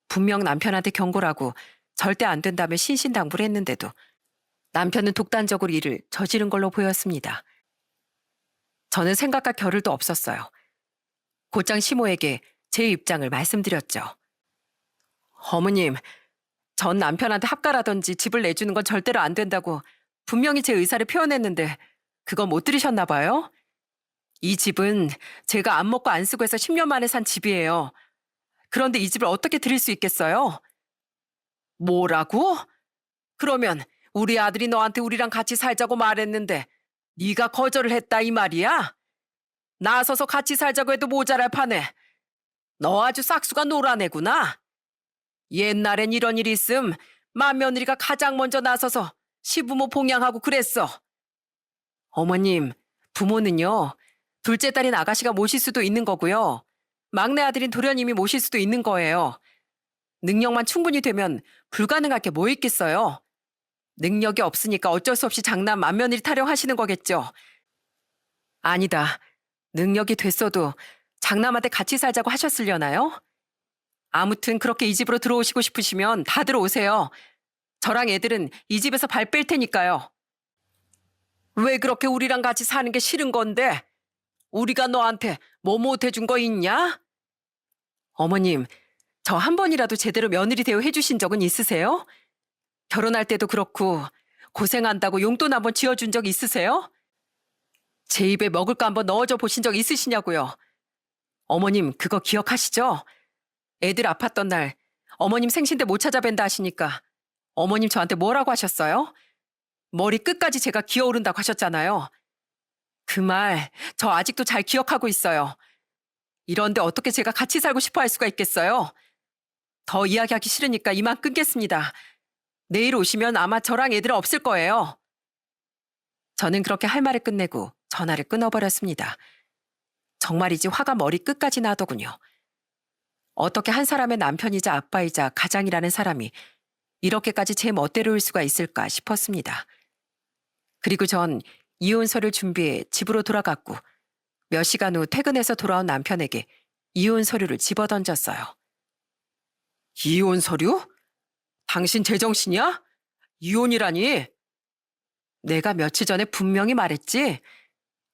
분명 남편한테 경고라고 절대 안 된다며 신신당부를 했는데도 남편은 독단적으로 일을 저지른 걸로 보였습니다. 저는 생각과 겨를도 없었어요. 곧장 시모에게 제 입장을 말씀드렸죠. 어머님, 전 남편한테 합가라든지 집을 내주는 건 절대로 안 된다고 분명히 제 의사를 표현했는데 그건 못 들으셨나 봐요? 이 집은 제가 안 먹고 안 쓰고 해서 10년 만에 산 집이에요. 그런데 이 집을 어떻게 드릴 수 있겠어요? 뭐라고? 그러면 우리 아들이 너한테 우리랑 같이 살자고 말했는데 네가 거절을 했다 이 말이야? 나서서 같이 살자고 해도 모자랄 판에 너 아주 싹수가 노라내구나. 옛날엔 이런 일이 있음 맏며느리가 가장 먼저 나서서 시부모 봉양하고 그랬어. 어머님, 부모는요, 둘째 딸인 아가씨가 모실 수도 있는 거고요. 막내 아들인 도련님이 모실 수도 있는 거예요. 능력만 충분히 되면 불가능할 게 뭐 있겠어요. 능력이 없으니까 어쩔 수 없이 장남 맏며느리 타령하시는 거겠죠. 아니다. 능력이 됐어도 장남한테 같이 살자고 하셨으려나요? 아무튼 그렇게 이 집으로 들어오시고 싶으시면 다 들어오세요. 저랑 애들은 이 집에서 발 뺄 테니까요. 왜 그렇게 우리랑 같이 사는 게 싫은 건데? 우리가 너한테 뭐 못해준 거 있냐? 어머님, 저 한 번이라도 제대로 며느리 대우 해주신 적은 있으세요? 결혼할 때도 그렇고 고생한다고 용돈 한번 쥐어준 적 있으세요? 제 입에 먹을 거 한번 넣어줘 보신 적 있으시냐고요? 어머님, 그거 기억하시죠? 애들 아팠던 날 어머님 생신 때 못 찾아뵌다 하시니까 어머님 저한테 뭐라고 하셨어요? 머리 끝까지 제가 기어오른다고 하셨잖아요. 그 말 저 아직도 잘 기억하고 있어요. 이런데 어떻게 제가 같이 살고 싶어 할 수가 있겠어요? 더 이야기하기 싫으니까 이만 끊겠습니다. 내일 오시면 아마 저랑 애들은 없을 거예요. 저는 그렇게 할 말을 끝내고 전화를 끊어버렸습니다. 정말이지 화가 머리 끝까지 나더군요. 어떻게 한 사람의 남편이자 아빠이자 가장이라는 사람이 이렇게까지 제 멋대로일 수가 있을까 싶었습니다. 그리고 전 이혼서를 준비해 집으로 돌아갔고 몇 시간 후 퇴근해서 돌아온 남편에게 이혼 서류를 집어던졌어요. 이혼 서류? 당신 제정신이야? 이혼이라니? 내가 며칠 전에 분명히 말했지.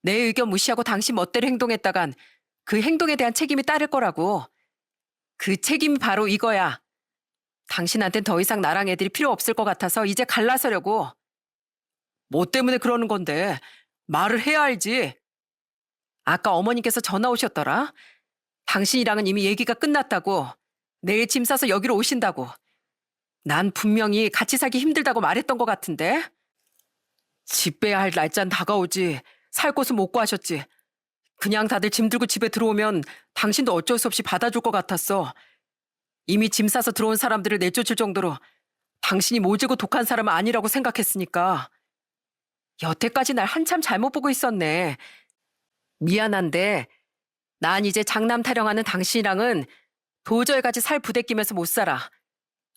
내 의견 무시하고 당신 멋대로 행동했다간 그 행동에 대한 책임이 따를 거라고. 그 책임이 바로 이거야. 당신한텐 더 이상 나랑 애들이 필요 없을 것 같아서 이제 갈라서려고. 뭐 때문에 그러는 건데 말을 해야 알지. 아까 어머니께서 전화 오셨더라. 당신이랑은 이미 얘기가 끝났다고. 내일 짐 싸서 여기로 오신다고. 난 분명히 같이 살기 힘들다고 말했던 것 같은데. 집 빼야 할 날짜는 다가오지. 살 곳은 못 구하셨지. 그냥 다들 짐 들고 집에 들어오면 당신도 어쩔 수 없이 받아줄 것 같았어. 이미 짐 싸서 들어온 사람들을 내쫓을 정도로 당신이 모지고 독한 사람은 아니라고 생각했으니까. 여태까지 날 한참 잘못 보고 있었네. 미안한데 난 이제 장남 타령하는 당신이랑은 도저히 같이 살 부대 끼면서 못 살아.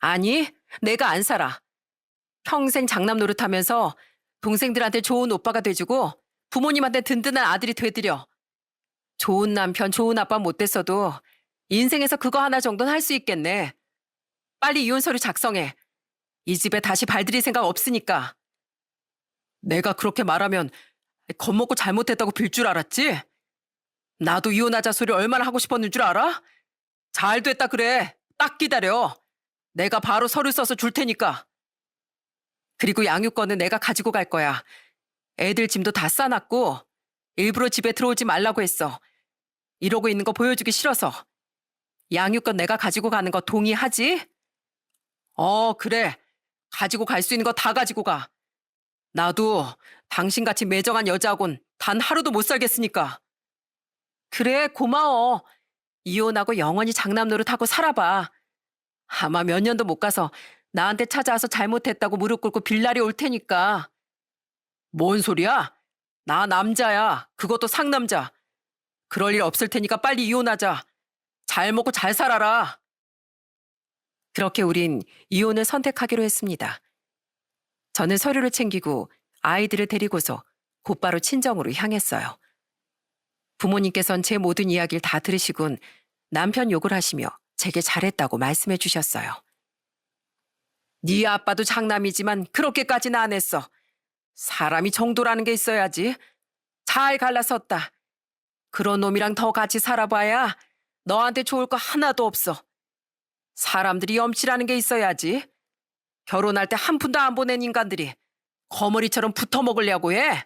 아니, 내가 안 살아. 평생 장남 노릇하면서 동생들한테 좋은 오빠가 돼주고 부모님한테 든든한 아들이 되드려. 좋은 남편, 좋은 아빠 못 됐어도 인생에서 그거 하나 정도는 할 수 있겠네. 빨리 이혼 서류 작성해. 이 집에 다시 발들일 생각 없으니까. 내가 그렇게 말하면 겁먹고 잘못했다고 빌 줄 알았지? 나도 이혼하자 소리 얼마나 하고 싶었는 줄 알아? 잘 됐다 그래. 딱 기다려. 내가 바로 서류 써서 줄 테니까. 그리고 양육권은 내가 가지고 갈 거야. 애들 짐도 다 싸놨고 일부러 집에 들어오지 말라고 했어. 이러고 있는 거 보여주기 싫어서. 양육권 내가 가지고 가는 거 동의하지? 그래. 가지고 갈 수 있는 거 다 가지고 가. 나도 당신같이 매정한 여자하곤 단 하루도 못 살겠으니까. 그래, 고마워. 이혼하고 영원히 장남 노릇하고 살아봐. 아마 몇 년도 못 가서 나한테 찾아와서 잘못했다고 무릎 꿇고 빌 날이 올 테니까. 뭔 소리야? 나 남자야. 그것도 상남자. 그럴 일 없을 테니까 빨리 이혼하자. 잘 먹고 잘 살아라. 그렇게 우린 이혼을 선택하기로 했습니다. 저는 서류를 챙기고 아이들을 데리고서 곧바로 친정으로 향했어요. 부모님께선 제 모든 이야기를 다 들으시곤 남편 욕을 하시며 제게 잘했다고 말씀해 주셨어요. 네 아빠도 장남이지만 그렇게까지는 안 했어. 사람이 정도라는 게 있어야지. 잘 갈라섰다. 그런 놈이랑 더 같이 살아봐야 너한테 좋을 거 하나도 없어. 사람들이 염치라는 게 있어야지. 결혼할 때 한 푼도 안 보낸 인간들이 거머리처럼 붙어 먹으려고 해.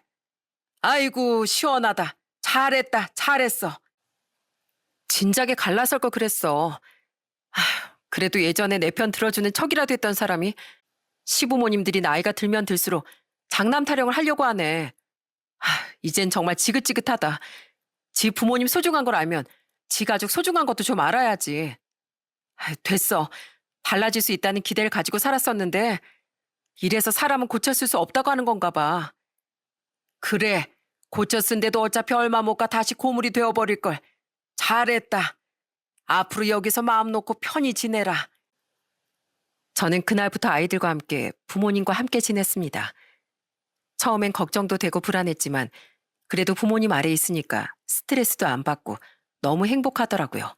아이고 시원하다. 잘했다. 잘했어. 진작에 갈라설 거 그랬어. 그래도 예전에 내 편 들어주는 척이라도 했던 사람이 시부모님들이 나이가 들면 들수록 장남 타령을 하려고 하네. 이젠 정말 지긋지긋하다. 지 부모님 소중한 걸 알면 지 가족 소중한 것도 좀 알아야지. 됐어. 달라질 수 있다는 기대를 가지고 살았었는데 이래서 사람은 고쳤을 수 없다고 하는 건가 봐. 그래. 고쳤은데도 어차피 얼마 못 가 다시 고물이 되어버릴 걸. 잘했다. 앞으로 여기서 마음 놓고 편히 지내라. 저는 그날부터 아이들과 함께 부모님과 함께 지냈습니다. 처음엔 걱정도 되고 불안했지만 그래도 부모님 아래 있으니까 스트레스도 안 받고 너무 행복하더라고요.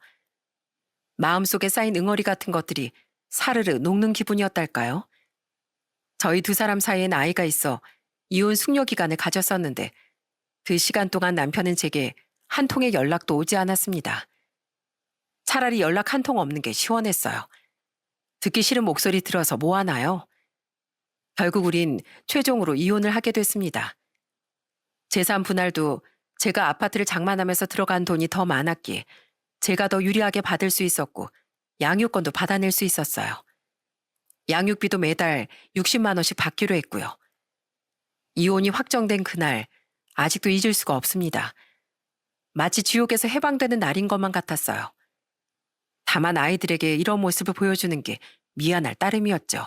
마음속에 쌓인 응어리 같은 것들이 사르르 녹는 기분이었달까요? 저희 두 사람 사이엔 아이가 있어 이혼 숙려 기간을 가졌었는데 그 시간 동안 남편은 제게 한 통의 연락도 오지 않았습니다. 차라리 연락 한 통 없는 게 시원했어요. 듣기 싫은 목소리 들어서 뭐 하나요? 결국 우린 최종으로 이혼을 하게 됐습니다. 재산 분할도 제가 아파트를 장만하면서 들어간 돈이 더 많았기에 제가 더 유리하게 받을 수 있었고 양육권도 받아낼 수 있었어요. 양육비도 매달 60만 원씩 받기로 했고요. 이혼이 확정된 그날 아직도 잊을 수가 없습니다. 마치 지옥에서 해방되는 날인 것만 같았어요. 다만 아이들에게 이런 모습을 보여주는 게 미안할 따름이었죠.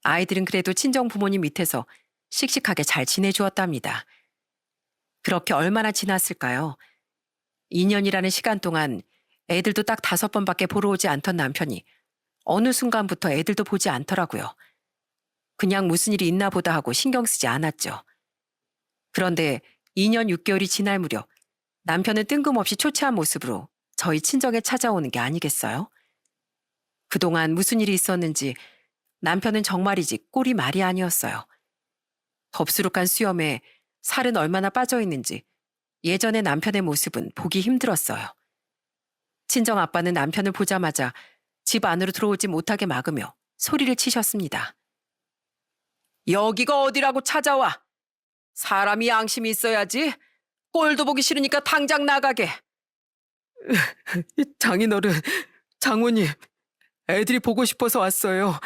아이들은 그래도 친정 부모님 밑에서 씩씩하게 잘 지내주었답니다. 그렇게 얼마나 지났을까요? 2년이라는 시간 동안 애들도 딱 5번밖에 보러 오지 않던 남편이 어느 순간부터 애들도 보지 않더라고요. 그냥 무슨 일이 있나 보다 하고 신경 쓰지 않았죠. 그런데 2년 6개월이 지날 무렵 남편은 뜬금없이 초췌한 모습으로 저희 친정에 찾아오는 게 아니겠어요? 그동안 무슨 일이 있었는지 남편은 정말이지 꼴이 말이 아니었어요. 덥수룩한 수염에 살은 얼마나 빠져있는지 예전의 남편의 모습은 보기 힘들었어요. 친정 아빠는 남편을 보자마자 집 안으로 들어오지 못하게 막으며 소리를 치셨습니다. 여기가 어디라고 찾아와? 사람이 양심이 있어야지. 꼴도 보기 싫으니까 당장 나가게. 장인어른, 장모님, 애들이 보고 싶어서 왔어요.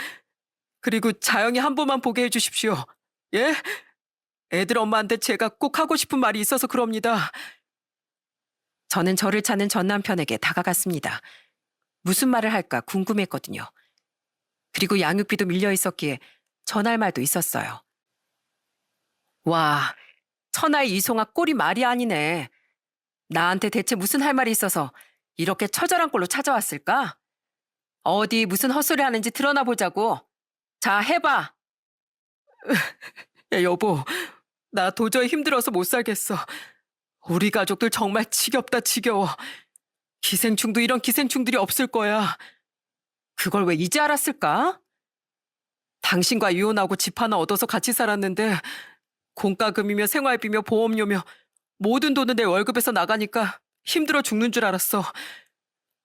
그리고 자영이 한 번만 보게 해주십시오. 예? 애들 엄마한테 제가 꼭 하고 싶은 말이 있어서 그럽니다. 저는 저를 찾는 전 남편에게 다가갔습니다. 무슨 말을 할까 궁금했거든요. 그리고 양육비도 밀려 있었기에 전할 말도 있었어요. 와, 천하의 이송아 꼴이 말이 아니네. 나한테 대체 무슨 할 말이 있어서 이렇게 처절한 꼴로 찾아왔을까? 어디 무슨 헛소리 하는지 드러나 보자고. 자, 해봐. 야, 여보, 나 도저히 힘들어서 못 살겠어. 우리 가족들 정말 지겹다 지겨워. 기생충도 이런 기생충들이 없을 거야. 그걸 왜 이제 알았을까? 당신과 이혼하고 집 하나 얻어서 같이 살았는데 공과금이며 생활비며 보험료며 모든 돈은 내 월급에서 나가니까 힘들어 죽는 줄 알았어.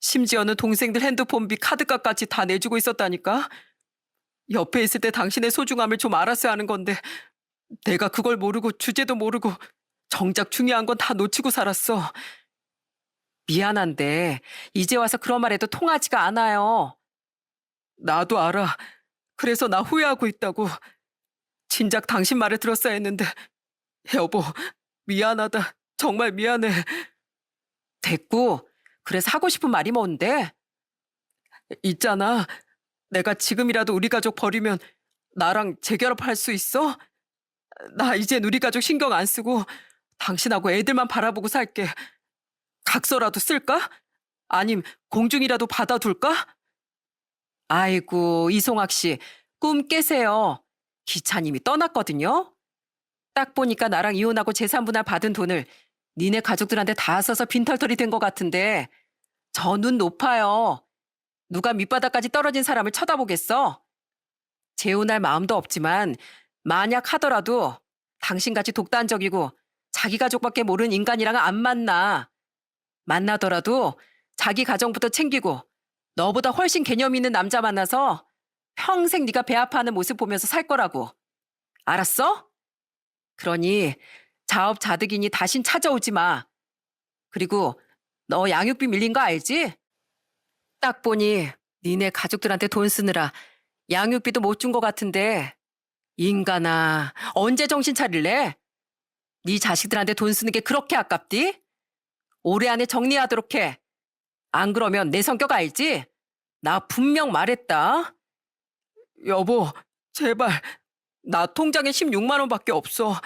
심지어는 동생들 핸드폰비 카드값까지 다 내주고 있었다니까. 옆에 있을 때 당신의 소중함을 좀 알았어야 하는 건데 내가 그걸 모르고 주제도 모르고 정작 중요한 건 다 놓치고 살았어. 미안한데 이제 와서 그런 말해도 통하지가 않아요. 나도 알아. 그래서 나 후회하고 있다고. 진작 당신 말을 들었어야 했는데. 여보, 미안하다. 정말 미안해. 됐고, 그래서 하고 싶은 말이 뭔데? 있잖아. 내가 지금이라도 우리 가족 버리면 나랑 재결합할 수 있어? 나 이젠 우리 가족 신경 안 쓰고 당신하고 애들만 바라보고 살게. 각서라도 쓸까? 아님 공중이라도 받아둘까? 아이고, 이송학 씨, 꿈 깨세요. 기차님이 떠났거든요. 딱 보니까 나랑 이혼하고 재산분할 받은 돈을 니네 가족들한테 다 써서 빈털터리 된 것 같은데 저 눈 높아요. 누가 밑바닥까지 떨어진 사람을 쳐다보겠어? 재혼할 마음도 없지만 만약 하더라도 당신같이 독단적이고 자기 가족밖에 모르는 인간이랑 안 만나. 만나더라도 자기 가정부터 챙기고 너보다 훨씬 개념 있는 남자 만나서 평생 네가 배 아파하는 모습 보면서 살 거라고. 알았어? 그러니 자업자득이니 다신 찾아오지 마. 그리고 너 양육비 밀린 거 알지? 딱 보니 니네 가족들한테 돈 쓰느라 양육비도 못 준 것 같은데 인간아 언제 정신 차릴래? 네 자식들한테 돈 쓰는 게 그렇게 아깝디? 올해 안에 정리하도록 해. 안 그러면 내 성격 알지? 나 분명 말했다. 여보, 제발. 나 통장에 16만 원밖에 없어.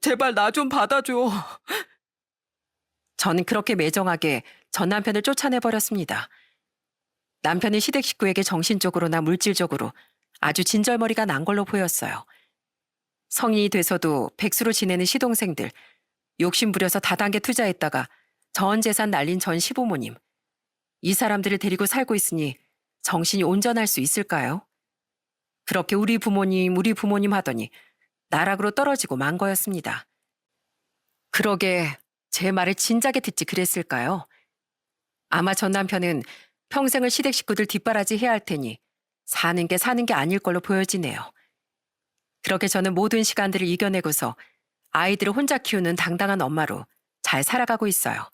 제발 나 좀 받아줘. 저는 그렇게 매정하게 전 남편을 쫓아내버렸습니다. 남편은 시댁 식구에게 정신적으로나 물질적으로 아주 진절머리가 난 걸로 보였어요. 성인이 돼서도 백수로 지내는 시동생들, 욕심부려서 다단계 투자했다가 전 재산 날린 전 시부모님. 이 사람들을 데리고 살고 있으니 정신이 온전할 수 있을까요? 그렇게 우리 부모님 하더니 나락으로 떨어지고 만 거였습니다. 그러게 제 말을 진작에 듣지 그랬을까요? 아마 전 남편은 평생을 시댁 식구들 뒷바라지 해야 할 테니 사는 게 아닐 걸로 보여지네요. 그렇게 저는 모든 시간들을 이겨내고서 아이들을 혼자 키우는 당당한 엄마로 잘 살아가고 있어요.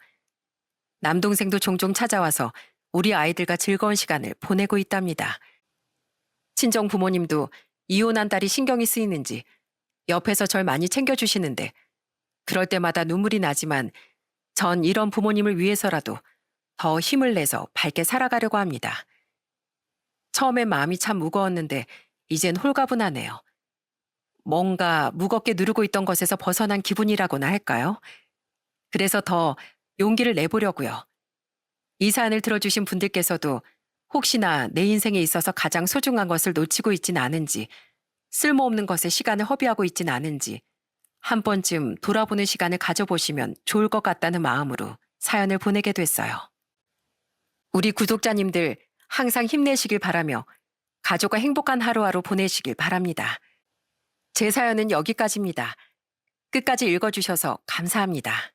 남동생도 종종 찾아와서 우리 아이들과 즐거운 시간을 보내고 있답니다. 친정 부모님도 이혼한 딸이 신경이 쓰이는지 옆에서 절 많이 챙겨주시는데 그럴 때마다 눈물이 나지만 전 이런 부모님을 위해서라도 더 힘을 내서 밝게 살아가려고 합니다. 처음엔 마음이 참 무거웠는데 이젠 홀가분하네요. 뭔가 무겁게 누르고 있던 것에서 벗어난 기분이라고나 할까요? 그래서 더 용기를 내보려고요. 이 사연을 들어주신 분들께서도 혹시나 내 인생에 있어서 가장 소중한 것을 놓치고 있진 않은지, 쓸모없는 것에 시간을 허비하고 있진 않은지 한 번쯤 돌아보는 시간을 가져보시면 좋을 것 같다는 마음으로 사연을 보내게 됐어요. 우리 구독자님들 항상 힘내시길 바라며 가족과 행복한 하루하루 보내시길 바랍니다. 제 사연은 여기까지입니다. 끝까지 읽어주셔서 감사합니다.